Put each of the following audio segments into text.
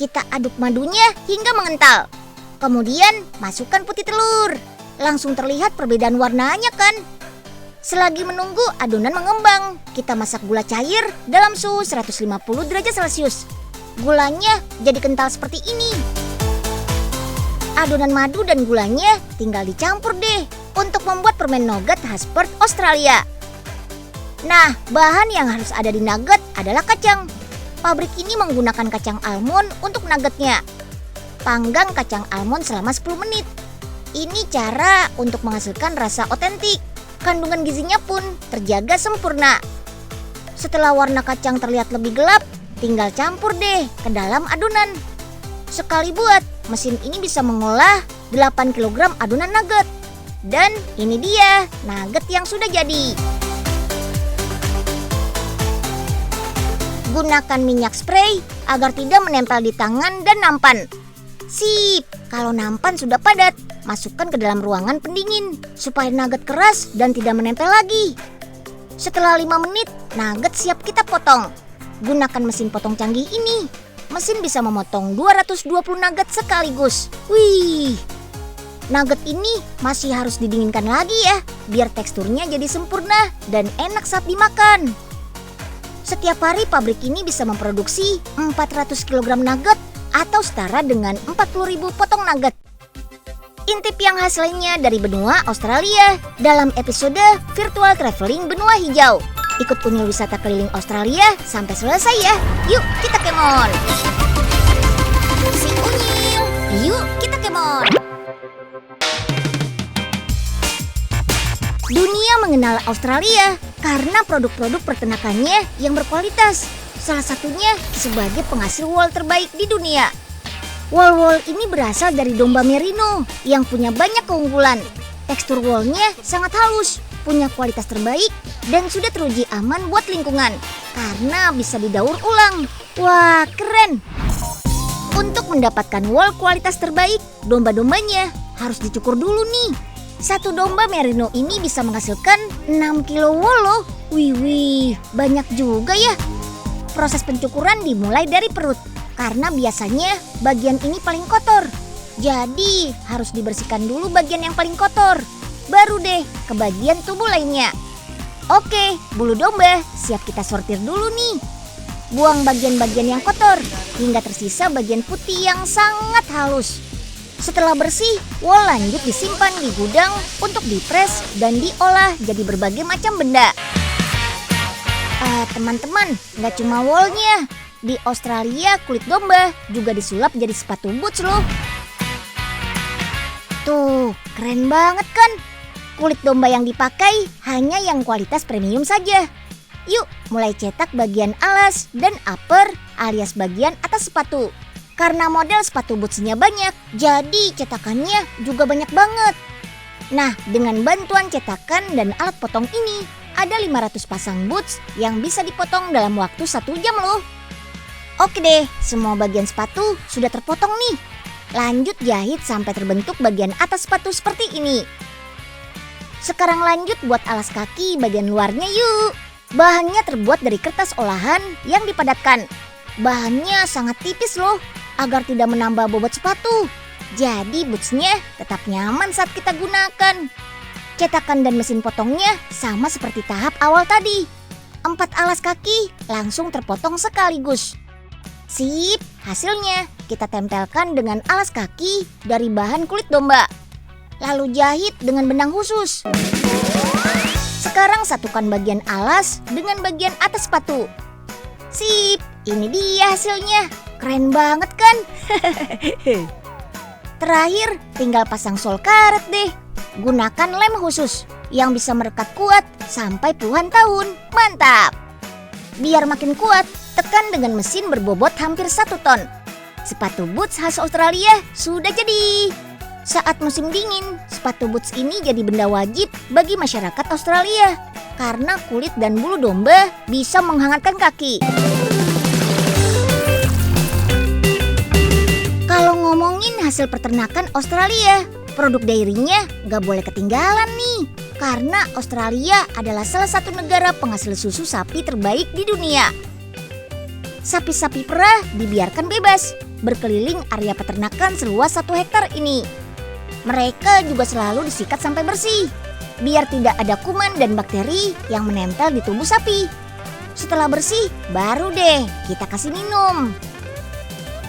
Kita aduk madunya hingga mengental. Kemudian masukkan putih telur. Langsung terlihat perbedaan warnanya kan? Selagi menunggu adonan mengembang, kita masak gula cair dalam suhu 150 derajat Celcius. Gulanya jadi kental seperti ini. Adonan madu dan gulanya tinggal dicampur deh untuk membuat permen nugget khas Perth, Australia. Nah, bahan yang harus ada di nugget adalah kacang. Pabrik ini menggunakan kacang almond untuk nuggetnya. Panggang kacang almond selama 10 menit. Ini cara untuk menghasilkan rasa otentik. Kandungan gizinya pun terjaga sempurna. Setelah warna kacang terlihat lebih gelap, tinggal campur deh ke dalam adonan. Sekali buat, mesin ini bisa mengolah 8 kg adonan nugget. Dan ini dia nugget yang sudah jadi. Gunakan minyak spray agar tidak menempel di tangan dan nampan. Sip, kalau nampan sudah padat, masukkan ke dalam ruangan pendingin supaya nugget keras dan tidak menempel lagi. Setelah 5 menit, nugget siap kita potong. Gunakan mesin potong canggih ini. Mesin bisa memotong 220 nugget sekaligus. Wih, nugget ini masih harus didinginkan lagi ya, biar teksturnya jadi sempurna dan enak saat dimakan. Setiap hari pabrik ini bisa memproduksi 400 kg nugget atau setara dengan 40.000 potong nugget. Intip yang khas lainnya dari benua Australia dalam episode Virtual Traveling Benua Hijau. Ikut Unyil wisata keliling Australia sampai selesai ya. Yuk kita kemon. Si Unyil, yuk kita kemon. Dunia mengenal Australia karena produk-produk peternakannya yang berkualitas. Salah satunya sebagai penghasil wool terbaik di dunia. Wool ini berasal dari domba merino yang punya banyak keunggulan. Tekstur woolnya sangat halus, punya kualitas terbaik, dan sudah teruji aman buat lingkungan karena bisa didaur ulang. Wah, keren! Untuk mendapatkan wool kualitas terbaik, domba-dombanya harus dicukur dulu nih. Satu domba merino ini bisa menghasilkan 6 kilo wool loh. Wih, banyak juga ya. Proses pencukuran dimulai dari perut, karena biasanya bagian ini paling kotor. Jadi harus dibersihkan dulu bagian yang paling kotor. Baru deh ke bagian tubuh lainnya. Oke, bulu domba siap kita sortir dulu nih. Buang bagian-bagian yang kotor, hingga tersisa bagian putih yang sangat halus. Setelah bersih, wool lanjut disimpan di gudang untuk dipres dan diolah jadi berbagai macam benda. Teman-teman, nggak cuma woolnya. Di Australia, kulit domba juga disulap jadi sepatu boots loh. Tuh, keren banget kan? Kulit domba yang dipakai hanya yang kualitas premium saja. Yuk, mulai cetak bagian alas dan upper alias bagian atas sepatu. Karena model sepatu bootsnya banyak, jadi cetakannya juga banyak banget. Nah, dengan bantuan cetakan dan alat potong ini, ada 500 pasang boots yang bisa dipotong dalam waktu 1 jam loh. Oke deh, semua bagian sepatu sudah terpotong nih. Lanjut jahit sampai terbentuk bagian atas sepatu seperti ini. Sekarang lanjut buat alas kaki bagian luarnya yuk. Bahannya terbuat dari kertas olahan yang dipadatkan. Bahannya sangat tipis loh, agar tidak menambah bobot sepatu. Jadi bootsnya tetap nyaman saat kita gunakan. Cetakan dan mesin potongnya sama seperti tahap awal tadi. 4 alas kaki langsung terpotong sekaligus. Sip, hasilnya kita tempelkan dengan alas kaki dari bahan kulit domba. Lalu jahit dengan benang khusus. Sekarang satukan bagian alas dengan bagian atas sepatu. Sip, ini dia hasilnya. Keren banget kan? Terakhir, tinggal pasang sol karet deh. Gunakan lem khusus yang bisa merekat kuat sampai puluhan tahun. Mantap! Biar makin kuat, tekan dengan mesin berbobot hampir 1 ton. Sepatu boots khas Australia sudah jadi. Saat musim dingin, sepatu boots ini jadi benda wajib bagi masyarakat Australia. Karena kulit dan bulu domba bisa menghangatkan kaki. Kalau ngomongin hasil peternakan Australia, produk dairynya gak boleh ketinggalan nih. Karena Australia adalah salah satu negara penghasil susu sapi terbaik di dunia. Sapi-sapi perah dibiarkan bebas, berkeliling area peternakan seluas 1 hektar ini. Mereka juga selalu disikat sampai bersih, biar tidak ada kuman dan bakteri yang menempel di tubuh sapi. Setelah bersih, baru deh kita kasih minum.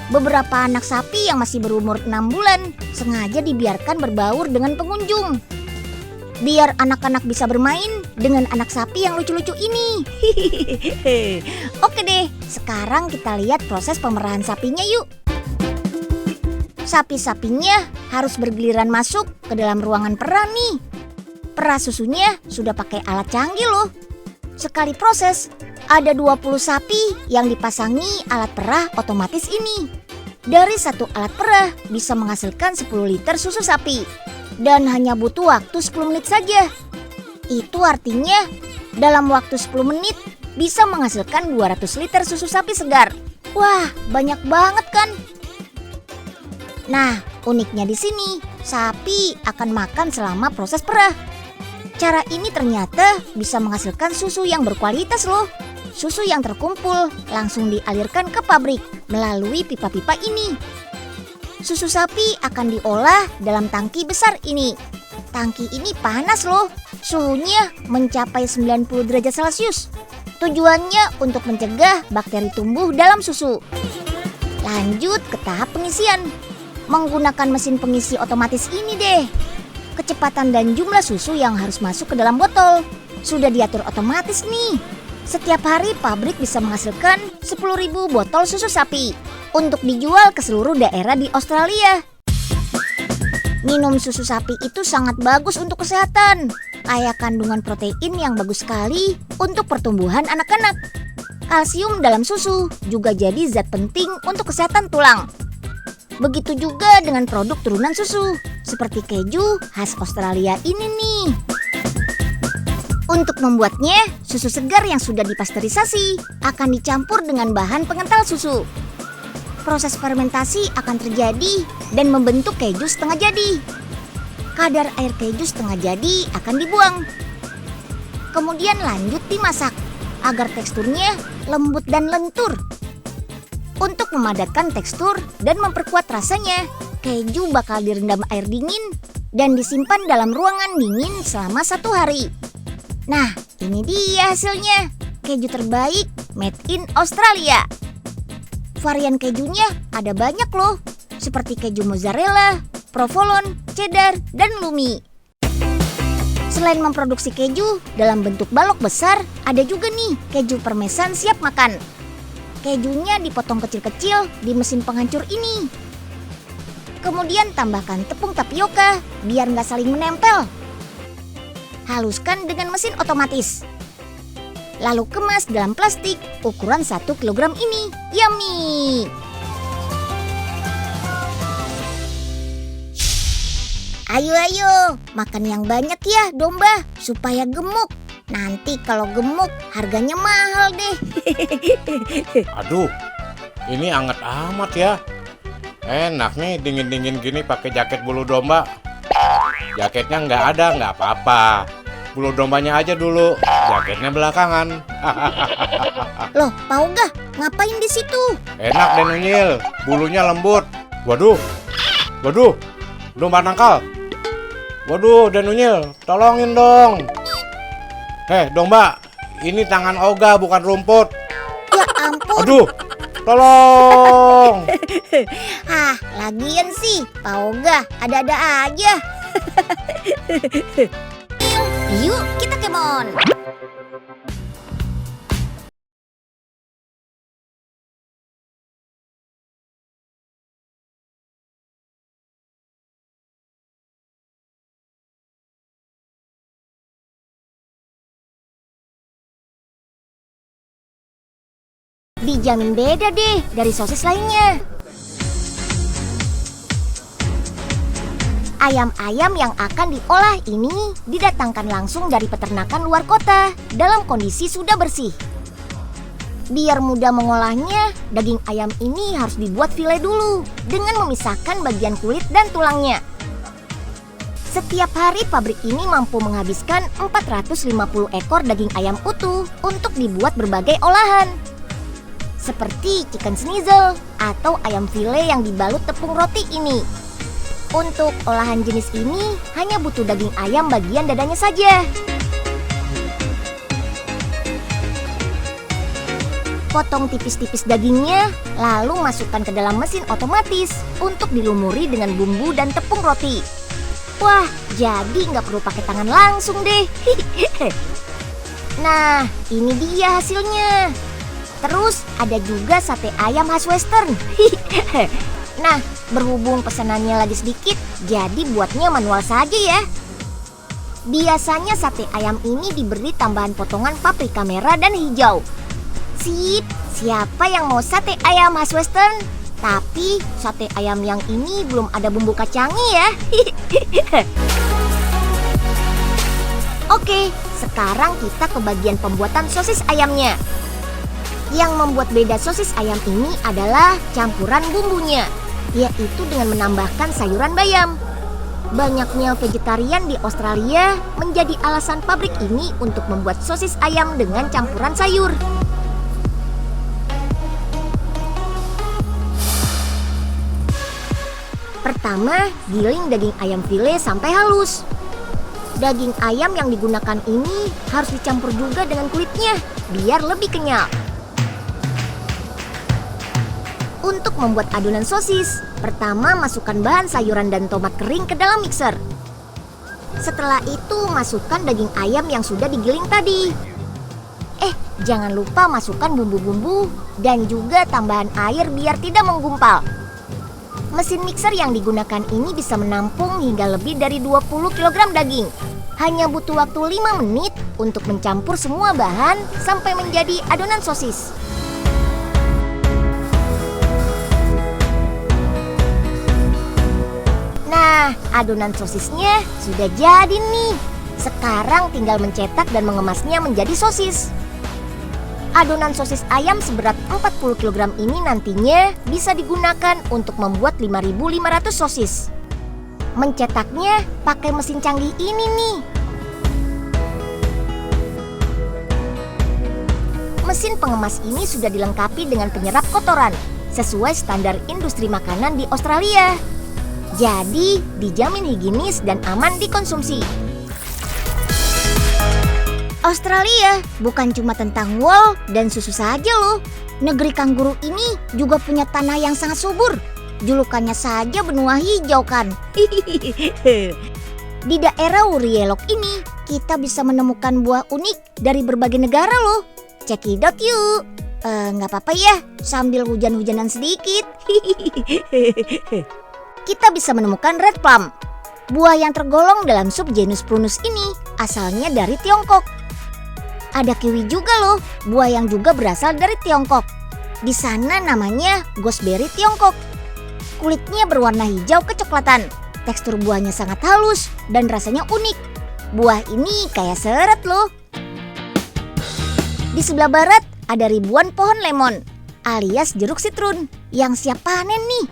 Beberapa anak sapi yang masih berumur 6 bulan sengaja dibiarkan berbaur dengan pengunjung, biar anak-anak bisa bermain dengan anak sapi yang lucu-lucu ini. Oke deh, sekarang kita lihat proses pemerahan sapinya yuk. Sapi-sapinya harus bergiliran masuk ke dalam ruangan perah nih. Perah susunya sudah pakai alat canggih loh. Sekali proses, ada 20 sapi yang dipasangi alat perah otomatis ini. Dari satu alat perah bisa menghasilkan 10 liter susu sapi. Dan hanya butuh waktu 10 menit saja. Itu artinya dalam waktu 10 menit bisa menghasilkan 200 liter susu sapi segar. Wah, banyak banget kan? Nah, uniknya di sini, sapi akan makan selama proses perah. Cara ini ternyata bisa menghasilkan susu yang berkualitas loh. Susu yang terkumpul langsung dialirkan ke pabrik melalui pipa-pipa ini. Susu sapi akan diolah dalam tangki besar ini. Tangki ini panas loh, suhunya mencapai 90 derajat Celcius. Tujuannya untuk mencegah bakteri tumbuh dalam susu. Lanjut ke tahap pengisian. Menggunakan mesin pengisi otomatis ini deh. Kecepatan dan jumlah susu yang harus masuk ke dalam botol sudah diatur otomatis nih. Setiap hari pabrik bisa menghasilkan 10.000 botol susu sapi untuk dijual ke seluruh daerah di Australia. Minum susu sapi itu sangat bagus untuk kesehatan. Kaya kandungan protein yang bagus sekali untuk pertumbuhan anak-anak. Kalsium dalam susu juga jadi zat penting untuk kesehatan tulang. Begitu juga dengan produk turunan susu, seperti keju khas Australia ini nih. Untuk membuatnya, susu segar yang sudah dipasteurisasi akan dicampur dengan bahan pengental susu. Proses fermentasi akan terjadi dan membentuk keju setengah jadi. Kadar air keju setengah jadi akan dibuang. Kemudian lanjut dimasak agar teksturnya lembut dan lentur. Untuk memadatkan tekstur dan memperkuat rasanya, keju bakal direndam air dingin dan disimpan dalam ruangan dingin selama 1 hari. Nah, ini dia hasilnya. Keju terbaik made in Australia. Varian kejunya ada banyak loh, seperti keju mozzarella, provolone, cheddar, dan lumi. Selain memproduksi keju dalam bentuk balok besar, ada juga nih keju parmesan siap makan. Kejunya dipotong kecil-kecil di mesin penghancur ini. Kemudian tambahkan tepung tapioka biar nggak saling menempel. Haluskan dengan mesin otomatis. Lalu kemas dalam plastik ukuran 1 kg ini. Yummy! Ayo, makan yang banyak ya domba supaya gemuk. Nanti kalau gemuk harganya mahal deh. Aduh, ini anget amat ya. Enak nih dingin-dingin gini pakai jaket bulu domba. Jaketnya nggak ada, nggak apa-apa. Bulu dombanya aja dulu, jaketnya belakangan. Loh, Pak Oga, ngapain di situ? Enak deh Nunyil, bulunya lembut. Waduh, domba nangkal. Waduh, Denunyil, tolongin dong. Domba, ini tangan Oga bukan rumput. Ya ampun. Aduh, tolong. Lagian sih, Pak Oga ada-ada aja. Yuk, kita kemon. Dijamin beda deh dari sosis lainnya. Ayam-ayam yang akan diolah ini didatangkan langsung dari peternakan luar kota dalam kondisi sudah bersih. Biar mudah mengolahnya, daging ayam ini harus dibuat file dulu dengan memisahkan bagian kulit dan tulangnya. Setiap hari pabrik ini mampu menghabiskan 450 ekor daging ayam utuh untuk dibuat berbagai olahan. seperti chicken schnitzel atau ayam file yang dibalut tepung roti ini. Untuk olahan jenis ini hanya butuh daging ayam bagian dadanya saja. Potong tipis-tipis dagingnya, lalu masukkan ke dalam mesin otomatis untuk dilumuri dengan bumbu dan tepung roti. Wah, jadi nggak perlu pakai tangan langsung deh. Nah, ini dia hasilnya. Terus ada juga sate ayam khas western. Nah, berhubung pesanannya lagi sedikit, jadi buatnya manual saja ya. Biasanya sate ayam ini diberi tambahan potongan paprika merah dan hijau. Sip, siapa yang mau sate ayam khas western? Tapi sate ayam yang ini belum ada bumbu kacangnya ya. Oke, sekarang kita ke bagian pembuatan sosis ayamnya. Yang membuat beda sosis ayam ini adalah campuran bumbunya, yaitu dengan menambahkan sayuran bayam. Banyaknya vegetarian di Australia menjadi alasan pabrik ini untuk membuat sosis ayam dengan campuran sayur. Pertama, giling daging ayam file sampai halus. Daging ayam yang digunakan ini harus dicampur juga dengan kulitnya, biar lebih kenyal. Untuk membuat adonan sosis, pertama masukkan bahan sayuran dan tomat kering ke dalam mixer. Setelah itu, masukkan daging ayam yang sudah digiling tadi. Jangan lupa masukkan bumbu-bumbu dan juga tambahan air biar tidak menggumpal. Mesin mixer yang digunakan ini bisa menampung hingga lebih dari 20 kg daging. Hanya butuh waktu 5 menit untuk mencampur semua bahan sampai menjadi adonan sosis. Nah, adonan sosisnya sudah jadi nih. Sekarang tinggal mencetak dan mengemasnya menjadi sosis. Adonan sosis ayam seberat 40 kg ini nantinya bisa digunakan untuk membuat 5.500 sosis. Mencetaknya pakai mesin canggih ini nih. Mesin pengemas ini sudah dilengkapi dengan penyerap kotoran sesuai standar industri makanan di Australia. Jadi dijamin higienis dan aman dikonsumsi. Australia bukan cuma tentang wool dan susu saja loh. Negeri kanguru ini juga punya tanah yang sangat subur. Julukannya saja benua hijau kan. Di daerah Wuriyelok ini kita bisa menemukan buah unik dari berbagai negara loh. Cekidot yuk. Nggak apa-apa ya sambil hujan-hujanan sedikit. Kita bisa menemukan red plum. Buah yang tergolong dalam subgenus Prunus ini asalnya dari Tiongkok. Ada kiwi juga loh, buah yang juga berasal dari Tiongkok. Di sana namanya gooseberry Tiongkok. Kulitnya berwarna hijau kecoklatan. Tekstur buahnya sangat halus dan rasanya unik. Buah ini kayak seret loh. Di sebelah barat ada ribuan pohon lemon alias jeruk sitrun yang siap panen nih.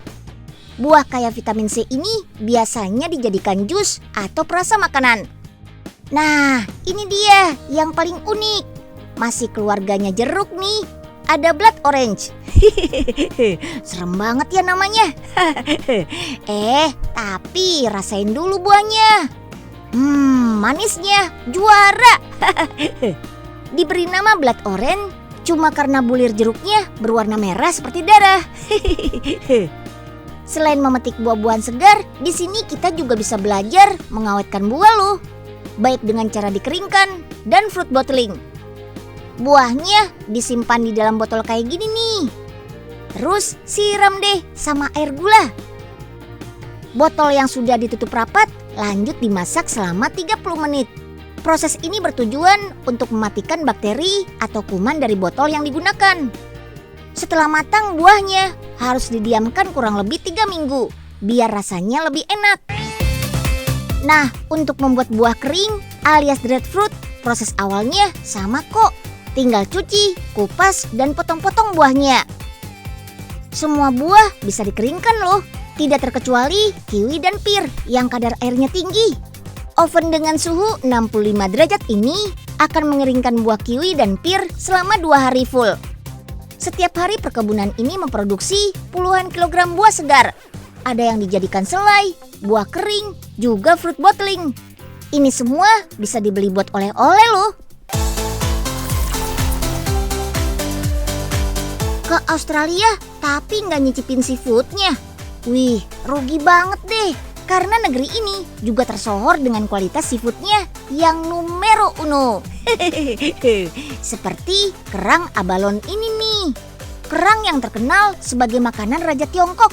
Buah kaya vitamin C ini biasanya dijadikan jus atau perasa makanan. Nah, ini dia yang paling unik. Masih keluarganya jeruk nih. Ada blood orange. Serem banget ya namanya. Tapi rasain dulu buahnya. Manisnya juara. Diberi nama blood orange cuma karena bulir jeruknya berwarna merah seperti darah. Selain memetik buah-buahan segar, di sini kita juga bisa belajar mengawetkan buah loh. Baik dengan cara dikeringkan dan fruit bottling. Buahnya disimpan di dalam botol kayak gini nih. Terus siram deh sama air gula. Botol yang sudah ditutup rapat lanjut dimasak selama 30 menit. Proses ini bertujuan untuk mematikan bakteri atau kuman dari botol yang digunakan. Setelah matang buahnya harus didiamkan kurang lebih 3 minggu biar rasanya lebih enak. Nah, untuk membuat buah kering alias dried fruit, proses awalnya sama kok. Tinggal cuci, kupas, dan potong-potong buahnya. Semua buah bisa dikeringkan loh, tidak terkecuali kiwi dan pir yang kadar airnya tinggi. Oven dengan suhu 65 derajat ini akan mengeringkan buah kiwi dan pir selama 2 hari full. Setiap hari perkebunan ini memproduksi puluhan kilogram buah segar. Ada yang dijadikan selai, buah kering, juga fruit bottling. Ini semua bisa dibeli buat oleh-oleh loh. Ke Australia tapi nggak nyicipin seafoodnya. Wih, rugi banget deh. Karena negeri ini juga tersohor dengan kualitas seafoodnya yang numero uno. Seperti kerang abalone ini nih. Kerang yang terkenal sebagai makanan Raja Tiongkok.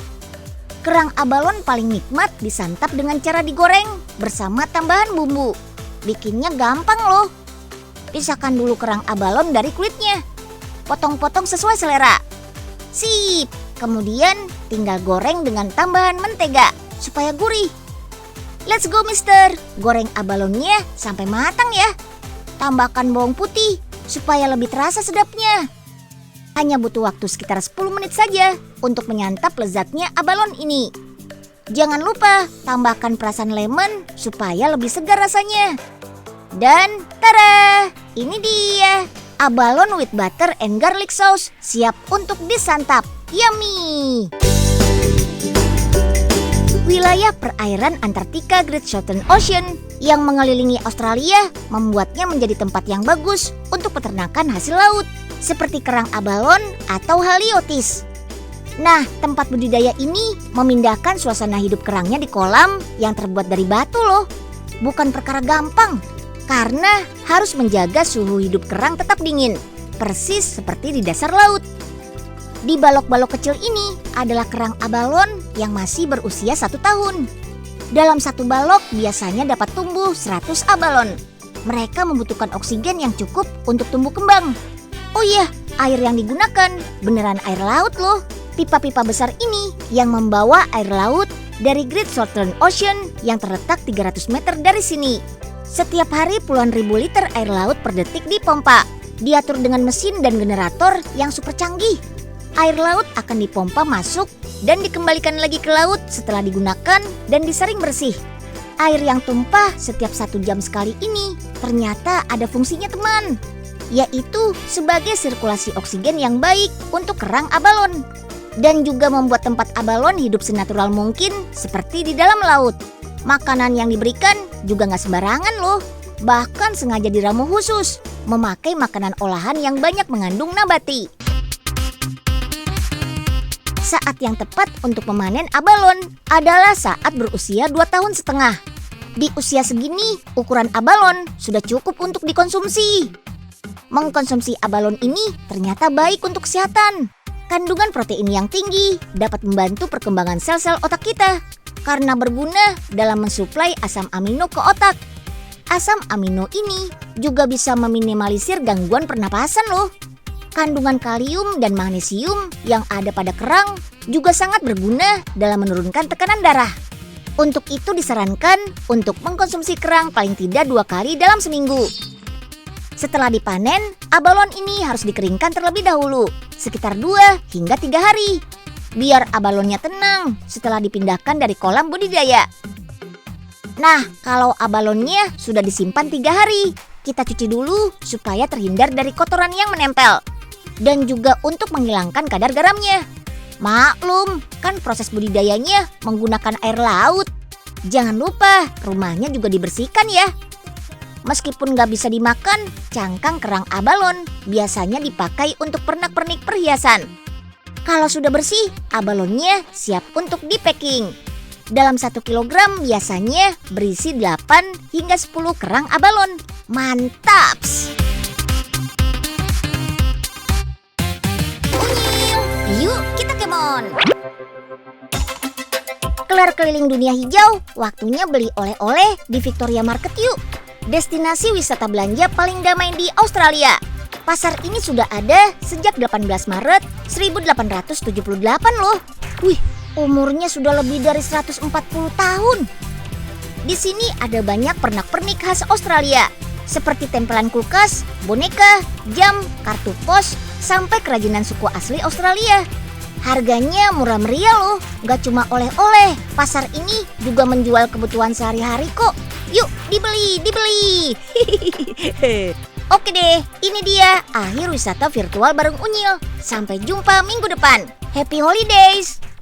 Kerang abalone paling nikmat disantap dengan cara digoreng bersama tambahan bumbu. Bikinnya gampang loh. Pisahkan dulu kerang abalone dari kulitnya. Potong-potong sesuai selera. Sip, kemudian tinggal goreng dengan tambahan mentega supaya gurih. Let's go mister, goreng abalonnya sampai matang ya. Tambahkan bawang putih supaya lebih terasa sedapnya. Hanya butuh waktu sekitar 10 menit saja untuk menyantap lezatnya abalone ini. Jangan lupa tambahkan perasan lemon supaya lebih segar rasanya. Dan tada, ini dia abalone with butter and garlic sauce siap untuk disantap. Yummy! Wilayah perairan Antartika Great Southern Ocean yang mengelilingi Australia membuatnya menjadi tempat yang bagus untuk peternakan hasil laut seperti kerang abalone atau haliotis. Nah, tempat budidaya ini memindahkan suasana hidup kerangnya di kolam yang terbuat dari batu loh. Bukan perkara gampang karena harus menjaga suhu hidup kerang tetap dingin, persis seperti di dasar laut. Di balok-balok kecil ini adalah kerang abalone yang masih berusia 1 tahun. Dalam satu balok biasanya dapat tumbuh 100 abalone. Mereka membutuhkan oksigen yang cukup untuk tumbuh kembang. Oh iya, air yang digunakan beneran air laut loh. Pipa-pipa besar ini yang membawa air laut dari Great Southern Ocean yang terletak 300 meter dari sini. Setiap hari puluhan ribu liter air laut per detik dipompa. Diatur dengan mesin dan generator yang super canggih. Air laut akan dipompa masuk dan dikembalikan lagi ke laut setelah digunakan dan disaring bersih. Air yang tumpah setiap 1 jam sekali ini ternyata ada fungsinya teman, yaitu sebagai sirkulasi oksigen yang baik untuk kerang abalone. Dan juga membuat tempat abalone hidup senatural mungkin seperti di dalam laut. Makanan yang diberikan juga nggak sembarangan loh, bahkan sengaja diramu khusus, memakai makanan olahan yang banyak mengandung nabati. Saat yang tepat untuk memanen abalone adalah saat berusia 2,5 tahun. Di usia segini, ukuran abalone sudah cukup untuk dikonsumsi. Mengkonsumsi abalone ini ternyata baik untuk kesehatan. Kandungan protein yang tinggi dapat membantu perkembangan sel-sel otak kita karena berguna dalam mensuplai asam amino ke otak. Asam amino ini juga bisa meminimalisir gangguan pernapasan loh. Kandungan kalium dan magnesium yang ada pada kerang juga sangat berguna dalam menurunkan tekanan darah. Untuk itu disarankan untuk mengkonsumsi kerang paling tidak 2 kali dalam seminggu. Setelah dipanen, abalone ini harus dikeringkan terlebih dahulu, sekitar 2 hingga 3 hari. Biar abalonnya tenang setelah dipindahkan dari kolam budidaya. Nah, kalau abalonnya sudah disimpan 3 hari, kita cuci dulu supaya terhindar dari kotoran yang menempel. Dan juga untuk menghilangkan kadar garamnya. Maklum, kan proses budidayanya menggunakan air laut. Jangan lupa rumahnya juga dibersihkan ya. Meskipun nggak bisa dimakan, cangkang kerang abalone biasanya dipakai untuk pernak-pernik perhiasan. Kalau sudah bersih, abalonnya siap untuk di-packing. Dalam 1 kilogram biasanya berisi 8 hingga 10 kerang abalone. Mantaps! Yuk kita kemon. Kelar keliling dunia hijau, waktunya beli oleh-oleh di Victoria Market yuk. Destinasi wisata belanja paling damai di Australia. Pasar ini sudah ada sejak 18 Maret 1878 loh. Wih, umurnya sudah lebih dari 140 tahun. Di sini ada banyak pernak-pernik khas Australia, seperti tempelan kulkas, boneka, jam, kartu pos, sampai kerajinan suku asli Australia. Harganya murah meriah loh, gak cuma oleh-oleh. Pasar ini juga menjual kebutuhan sehari-hari kok. Yuk dibeli. Oke deh, ini dia akhir wisata virtual bareng Unyil. Sampai jumpa minggu depan. Happy Holidays!